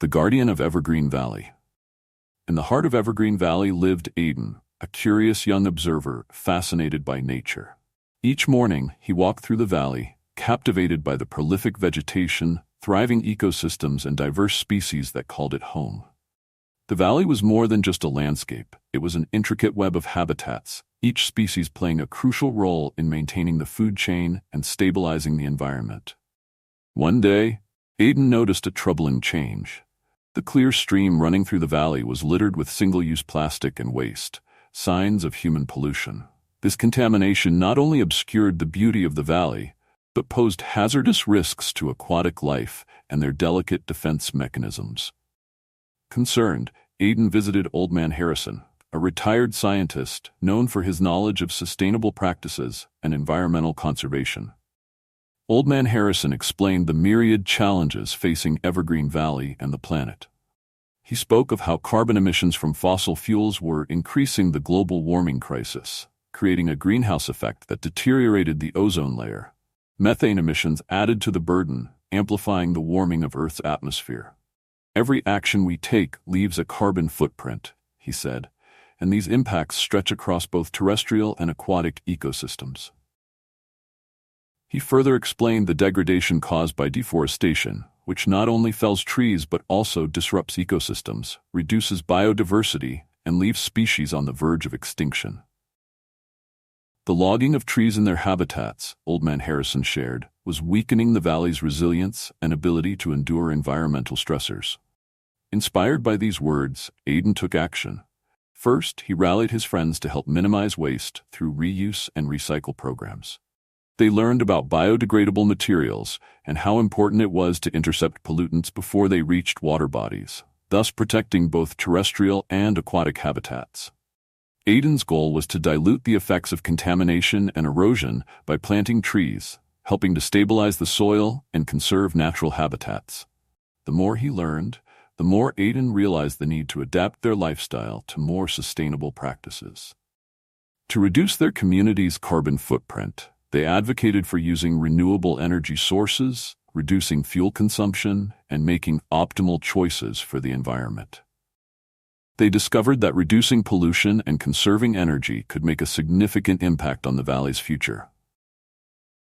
The guardian of Evergreen Valley. In the heart of Evergreen Valley lived Aiden, a curious young observer fascinated by nature. Each morning, he walked through the valley, captivated by the prolific vegetation, thriving ecosystems, and diverse species that called it home. The valley was more than just a landscape. It was an intricate web of habitats, each species playing a crucial role in maintaining the food chain and stabilizing the environment. One day, Aiden noticed a troubling change. The clear stream running through the valley was littered with single-use plastic and waste, signs of human pollution. This contamination not only obscured the beauty of the valley, but posed hazardous risks to aquatic life and their delicate defense mechanisms. Concerned, Aiden visited Old Man Harrison, a retired scientist known for his knowledge of sustainable practices and environmental conservation. Old Man Harrison explained the myriad challenges facing Evergreen Valley and the planet. He spoke of how carbon emissions from fossil fuels were increasing the global warming crisis, creating a greenhouse effect that deteriorated the ozone layer. Methane emissions added to the burden, amplifying the warming of Earth's atmosphere. Every action we take leaves a carbon footprint, he said, and these impacts stretch across both terrestrial and aquatic ecosystems. He further explained the degradation caused by deforestation, which not only fells trees but also disrupts ecosystems, reduces biodiversity, and leaves species on the verge of extinction. The logging of trees in their habitats, Old Man Harrison shared, was weakening the valley's resilience and ability to endure environmental stressors. Inspired by these words, Aiden took action. First, he rallied his friends to help minimize waste through reuse and recycle programs. They learned about biodegradable materials and how important it was to intercept pollutants before they reached water bodies, thus protecting both terrestrial and aquatic habitats. Aiden's goal was to dilute the effects of contamination and erosion by planting trees, helping to stabilize the soil and conserve natural habitats. The more he learned, the more Aiden realized the need to adapt their lifestyle to more sustainable practices. To reduce their community's carbon footprint, they advocated for using renewable energy sources, reducing fuel consumption, and making optimal choices for the environment. They discovered that reducing pollution and conserving energy could make a significant impact on the valley's future.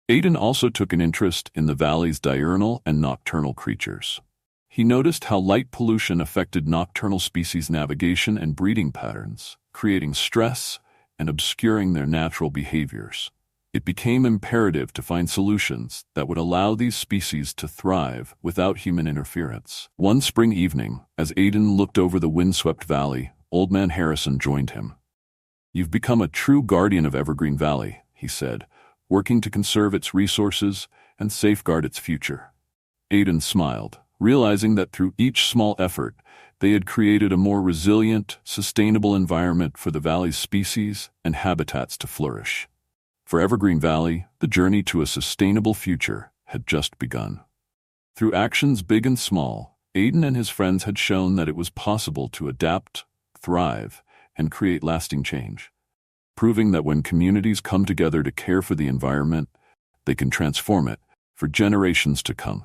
Aiden also took an interest in the valley's diurnal and nocturnal creatures. He noticed how light pollution affected nocturnal species' navigation and breeding patterns, creating stress and obscuring their natural behaviors. It became imperative to find solutions that would allow these species to thrive without human interference. One spring evening, as Aiden looked over the windswept valley, Old Man Harrison joined him. "You've become a true guardian of Evergreen Valley," he said, working to conserve its resources and safeguard its future. Aiden smiled, realizing that through each small effort, they had created a more resilient, sustainable environment for the valley's species and habitats to flourish. For Evergreen Valley, the journey to a sustainable future had just begun. Through actions big and small, Aiden and his friends had shown that it was possible to adapt, thrive, and create lasting change, proving that when communities come together to care for the environment, they can transform it for generations to come.